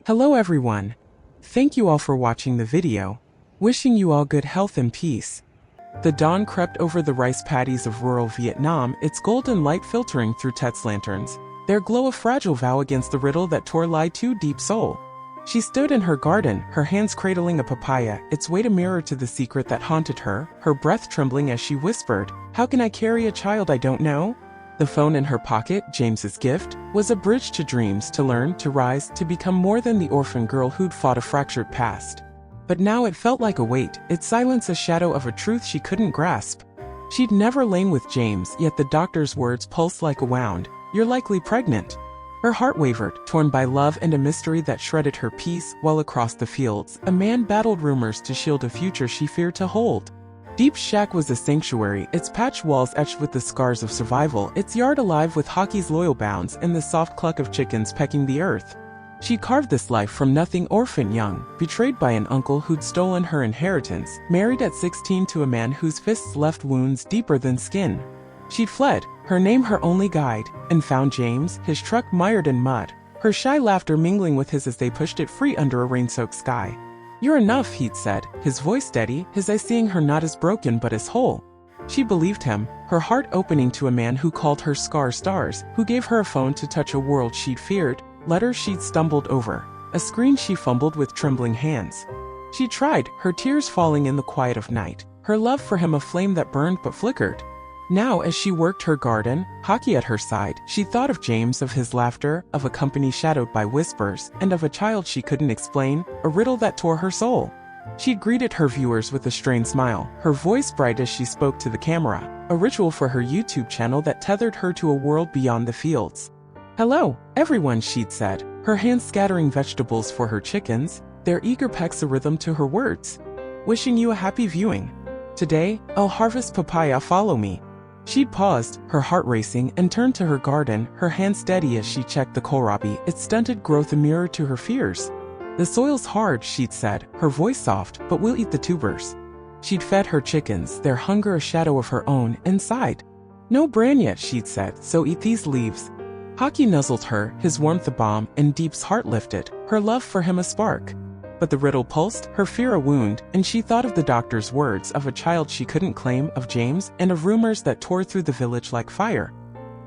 Hello everyone. Thank you all for watching the video. Wishing you all good health and peace. The dawn crept over the rice paddies of rural Vietnam, its golden light filtering through Tet's lanterns, their glow a fragile vow against the riddle that tore Tieu's deep soul. She stood in her garden, her hands cradling a papaya, its weight a mirror to the secret that haunted her breath trembling as she whispered, "How can I carry a child I don't know?" The phone in her pocket, James's gift, was a bridge to dreams, to learn, to rise, to become more than the orphan girl who'd fought a fractured past. But now it felt like a weight, its silence a shadow of a truth she couldn't grasp. She'd never lain with James, yet the doctor's words pulsed like a wound. "You're likely pregnant." Her heart wavered, torn by love and a mystery that shredded her peace, while across the fields, a man battled rumors to shield a future she feared to hold. Diep's shack was a sanctuary, its patched walls etched with the scars of survival, its yard alive with hockey's loyal bounds and the soft cluck of chickens pecking the earth. She carved this life from nothing, orphan young, betrayed by an uncle who'd stolen her inheritance, married at 16 to a man whose fists left wounds deeper than skin. She'd fled, her name her only guide, and found James, his truck mired in mud, her shy laughter mingling with his as they pushed it free under a rain-soaked sky. "You're enough," he'd said, his voice steady, his eyes seeing her not as broken but as whole. She believed him, her heart opening to a man who called her scars stars, who gave her a phone to touch a world she'd feared, letters she'd stumbled over, a screen she fumbled with trembling hands. She tried, her tears falling in the quiet of night, her love for him a flame that burned but flickered. Now as she worked her garden, hockey at her side, she thought of James, of his laughter, of a company shadowed by whispers, and of a child she couldn't explain, a riddle that tore her soul. She'd greeted her viewers with a strained smile, her voice bright as she spoke to the camera, a ritual for her YouTube channel that tethered her to a world beyond the fields. "Hello, everyone," she'd said, her hands scattering vegetables for her chickens, their eager pecks a rhythm to her words. "Wishing you a happy viewing. Today, I'll harvest papaya, follow me." She'd paused, her heart racing, and turned to her garden, her hand steady as she checked the kohlrabi, its stunted growth a mirror to her fears. "The soil's hard," she'd said, her voice soft, "but we'll eat the tubers." She'd fed her chickens, their hunger a shadow of her own, and sighed. "No bran yet," she'd said, "so eat these leaves." Hockey nuzzled her, his warmth a balm, and Diep's heart lifted, her love for him a spark. But the riddle pulsed, her fear a wound, and she thought of the doctor's words, of a child she couldn't claim, of James, and of rumors that tore through the village like fire.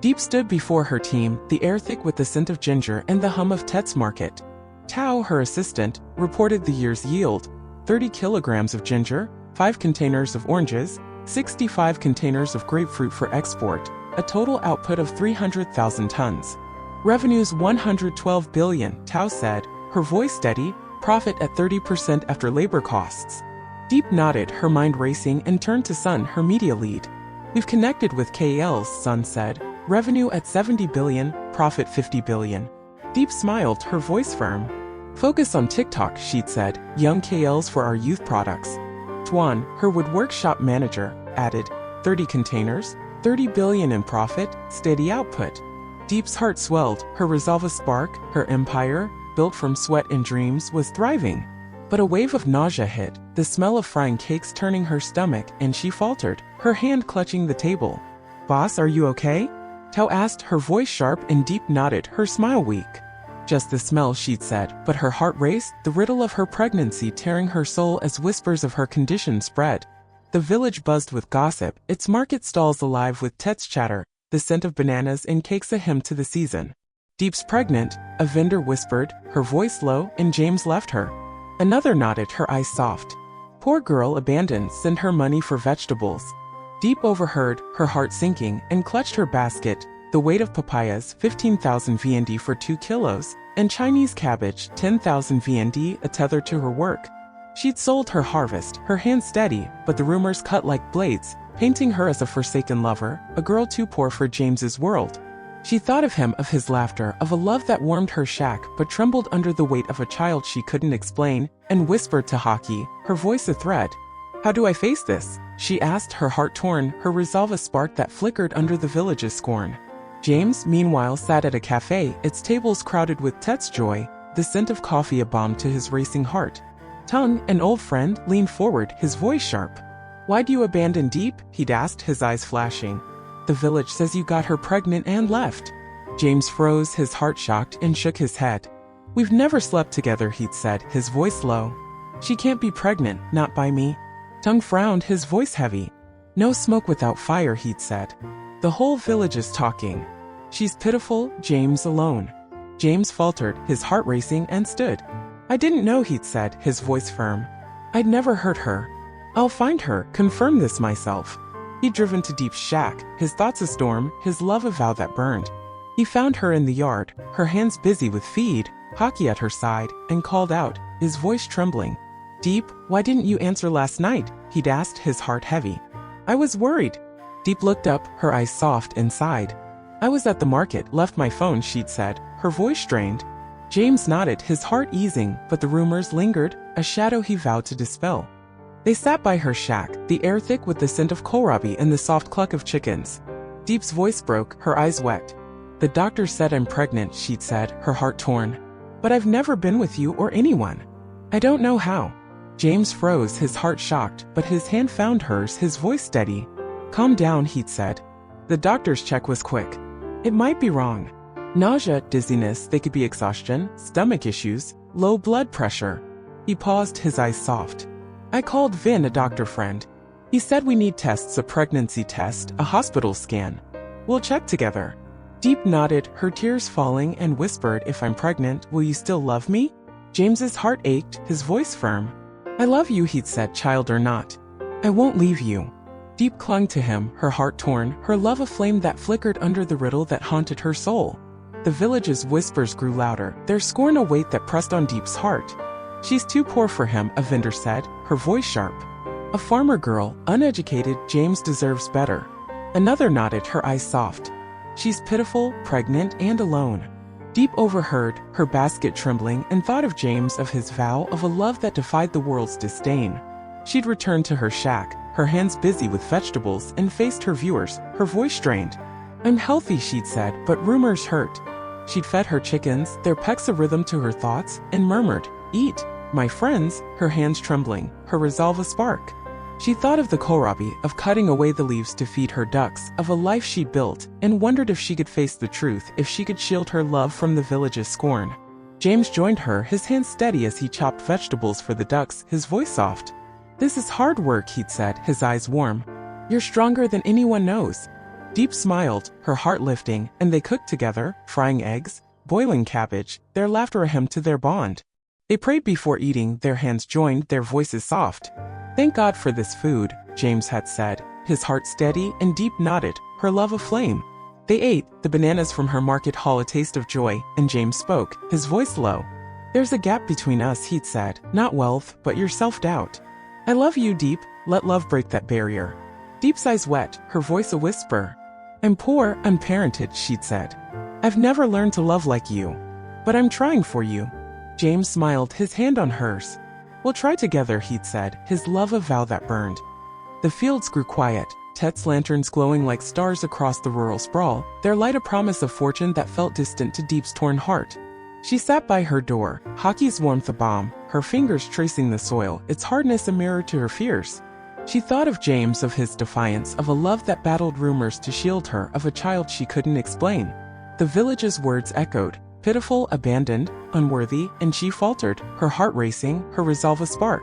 Diep stood before her team, the air thick with the scent of ginger and the hum of Tet's market. Tieu, her assistant, reported the year's yield: 30 kilograms of ginger, 5 containers of oranges, 65 containers of grapefruit for export, a total output of 300,000 tons. "Revenues 112 billion, Tieu said, her voice steady, "profit at 30% after labor costs." Diep nodded, her mind racing, and turned to Sun, her media lead. "We've connected with KL's," Sun said. "Revenue at 70 billion, profit 50 billion. Diep smiled, her voice firm. "Focus on TikTok," she'd said, "young KL's for our youth products." Tuan, her wood workshop manager, added, 30 containers, 30 billion in profit, steady output. Diep's heart swelled, her resolve a spark, her empire, built from sweat and dreams, was thriving. But a wave of nausea hit, the smell of frying cakes turning her stomach, and she faltered, her hand clutching the table. "Boss, are you okay?" Tieu asked, her voice sharp, and Diep nodded, her smile weak. "Just the smell," she'd said, but her heart raced, the riddle of her pregnancy tearing her soul as whispers of her condition spread. The village buzzed with gossip, its market stalls alive with Tet's chatter, the scent of bananas and cakes a hymn to the season. "Diep's pregnant," a vendor whispered, her voice low, and James left her. Another nodded, her eyes soft. "Poor girl, abandoned, send her money for vegetables." Diep overheard, her heart sinking, and clutched her basket, the weight of papayas, 15,000 VND for 2 kilos, and Chinese cabbage, 10,000 VND, a tether to her work. She'd sold her harvest, her hands steady, but the rumors cut like blades, painting her as a forsaken lover, a girl too poor for James's world. She thought of him, of his laughter, of a love that warmed her shack, but trembled under the weight of a child she couldn't explain, and whispered to Hockey, her voice a thread. "How do I face this?" she asked, her heart torn, her resolve a spark that flickered under the village's scorn. James, meanwhile, sat at a cafe, its tables crowded with Tet's joy, the scent of coffee a balm to his racing heart. Tung, an old friend, leaned forward, his voice sharp. "Why do you abandon Diep?" he'd asked, his eyes flashing. "The village says you got her pregnant and left." James froze, his heart shocked, and shook his head. We've never slept together, he'd said, his voice low. She can't be pregnant, not by me. Tongue frowned, his voice heavy. No smoke without fire, he'd said. The whole village is talking. She's pitiful, James alone. James faltered, his heart racing, and stood. I didn't know, he'd said, his voice firm. I'd never hurt her. I'll find her, confirm this myself. He'd driven to Diep's shack, his thoughts a storm, his love a vow that burned. He found her in the yard, her hands busy with feed, hockey at her side, and called out, his voice trembling. Diep, why didn't you answer last night? He'd asked, his heart heavy. I was worried. Diep looked up, her eyes soft and sighed. I was at the market, left my phone, she'd said, her voice strained. James nodded, his heart easing, but the rumors lingered, a shadow he vowed to dispel. They sat by her shack, the air thick with the scent of kohlrabi and the soft cluck of chickens. Diep's voice broke, her eyes wet. The doctor said I'm pregnant, she'd said, her heart torn. But I've never been with you or anyone. I don't know how. James froze, his heart shocked, but his hand found hers, his voice steady. Calm down, he'd said. The doctor's check was quick. It might be wrong. Nausea, dizziness, they could be exhaustion, stomach issues, low blood pressure. He paused, his eyes soft. I called Vin, a doctor friend. He said we need tests, a pregnancy test, a hospital scan. We'll check together. Diep nodded, her tears falling, and whispered, if I'm pregnant, will you still love me? James's heart ached, his voice firm. I love you, he'd said, child or not. I won't leave you. Diep clung to him, her heart torn, her love a flame that flickered under the riddle that haunted her soul. The village's whispers grew louder, their scorn a weight that pressed on Diep's heart. She's too poor for him, a vendor said, her voice sharp. A farmer girl, uneducated, James deserves better. Another nodded, her eyes soft. She's pitiful, pregnant, and alone. Diep overheard, her basket trembling, and thought of James, of his vow, of a love that defied the world's disdain. She'd returned to her shack, her hands busy with vegetables, and faced her viewers, her voice strained. I'm healthy, she'd said, but rumors hurt. She'd fed her chickens, their pecks a rhythm to her thoughts, and murmured, eat, my friends, her hands trembling, her resolve a spark. She thought of the kohlrabi, of cutting away the leaves to feed her ducks, of a life she'd built, and wondered if she could face the truth, if she could shield her love from the village's scorn. James joined her, his hands steady as he chopped vegetables for the ducks, his voice soft. This is hard work, he'd said, his eyes warm. You're stronger than anyone knows. Diep smiled, her heart lifting, and they cooked together, frying eggs, boiling cabbage, their laughter a hymn to their bond. They prayed before eating, their hands joined, their voices soft. Thank God for this food, James had said, his heart steady, and Diep nodded, her love aflame. They ate, the bananas from her market haul a taste of joy, and James spoke, his voice low. There's a gap between us, he'd said, not wealth, but your self-doubt. I love you, Diep, let love break that barrier. Diep's eyes wet, her voice a whisper. I'm poor, unparented, she'd said. I've never learned to love like you. But I'm trying for you. James smiled, his hand on hers. We'll try together, he'd said, his love a vow that burned. The fields grew quiet, Tet's lanterns glowing like stars across the rural sprawl, their light a promise of fortune that felt distant to Diep's torn heart. She sat by her door, hockey's warmth a balm, her fingers tracing the soil, its hardness a mirror to her fears. She thought of James, of his defiance, of a love that battled rumors to shield her, of a child she couldn't explain. The village's words echoed, pitiful, abandoned, unworthy, and she faltered, her heart racing, her resolve a spark.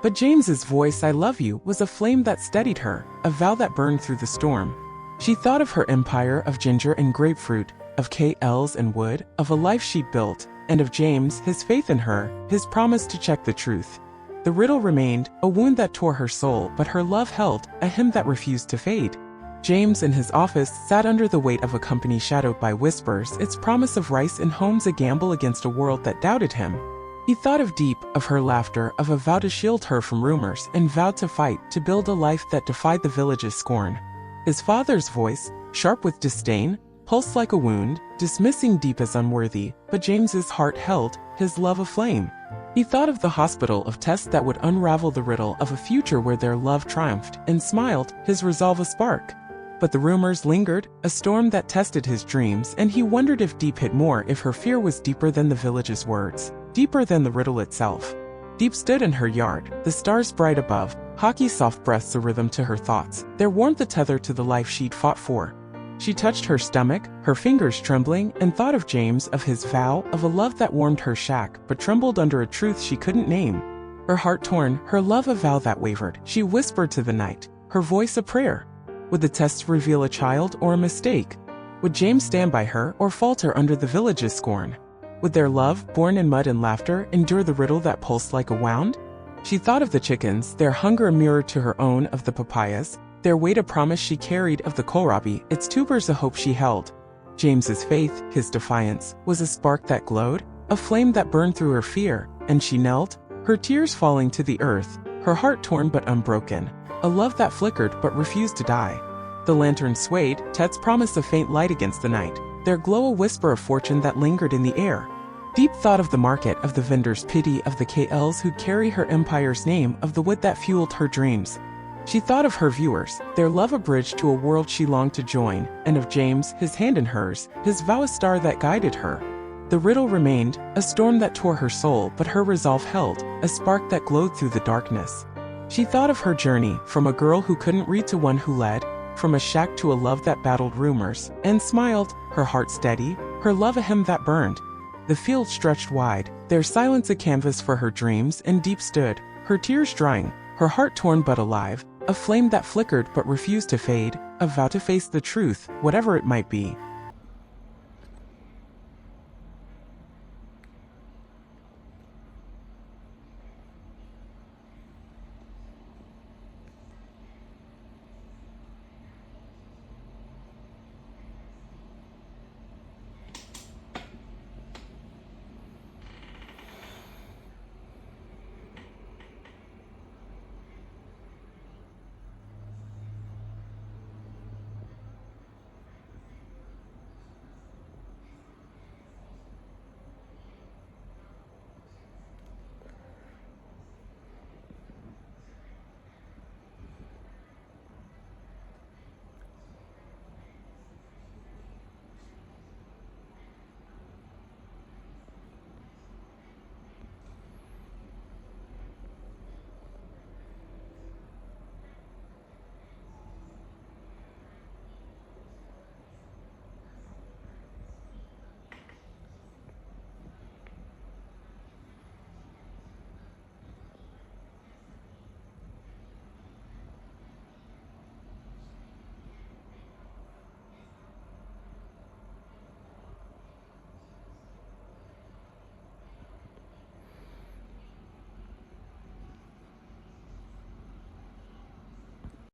But James's voice, I love you, was a flame that steadied her, a vow that burned through the storm. She thought of her empire of ginger and grapefruit, of KLs and wood, of a life she'd built, and of James, his faith in her, his promise to check the truth. The riddle remained, a wound that tore her soul, but her love held, a hymn that refused to fade. James in his office sat under the weight of a company shadowed by whispers, its promise of rice and homes a gamble against a world that doubted him. He thought of Diep, of her laughter, of a vow to shield her from rumors, and vowed to fight, to build a life that defied the village's scorn. His father's voice, sharp with disdain, pulsed like a wound, dismissing Diep as unworthy, but James's heart held, his love aflame. He thought of the hospital, of tests that would unravel the riddle, of a future where their love triumphed, and smiled, his resolve a spark. But the rumors lingered, a storm that tested his dreams, and he wondered if Diep hid more, if her fear was deeper than the village's words, deeper than the riddle itself. Diep stood in her yard, the stars bright above, hockey's soft breaths a rhythm to her thoughts, their warmth a tether to the life she'd fought for. She touched her stomach, her fingers trembling, and thought of James, of his vow, of a love that warmed her shack, but trembled under a truth she couldn't name. Her heart torn, her love a vow that wavered, she whispered to the night, her voice a prayer. Would the test reveal a child or a mistake? Would James stand by her or falter under the village's scorn? Would their love, born in mud and laughter, endure the riddle that pulsed like a wound? She thought of the chickens, their hunger a mirror to her own, of the papayas, their weight a promise she carried, of the kohlrabi, its tubers a hope she held. James's faith, his defiance, was a spark that glowed, a flame that burned through her fear, and she knelt, her tears falling to the earth, her heart torn but unbroken, a love that flickered but refused to die. The lantern swayed, Tet's promise a faint light against the night, their glow a whisper of fortune that lingered in the air. Diep thought of the market, of the vendor's pity, of the KLs who'd carry her empire's name, of the wood that fueled her dreams. She thought of her viewers, their love a bridge to a world she longed to join, and of James, his hand in hers, his vow a star that guided her. The riddle remained, a storm that tore her soul, but her resolve held, a spark that glowed through the darkness. She thought of her journey, from a girl who couldn't read to one who led, from a shack to a love that battled rumors, and smiled, her heart steady, her love a hymn that burned. The field stretched wide, their silence a canvas for her dreams, and Diep stood, her tears drying, her heart torn but alive, a flame that flickered but refused to fade, a vow to face the truth, whatever it might be.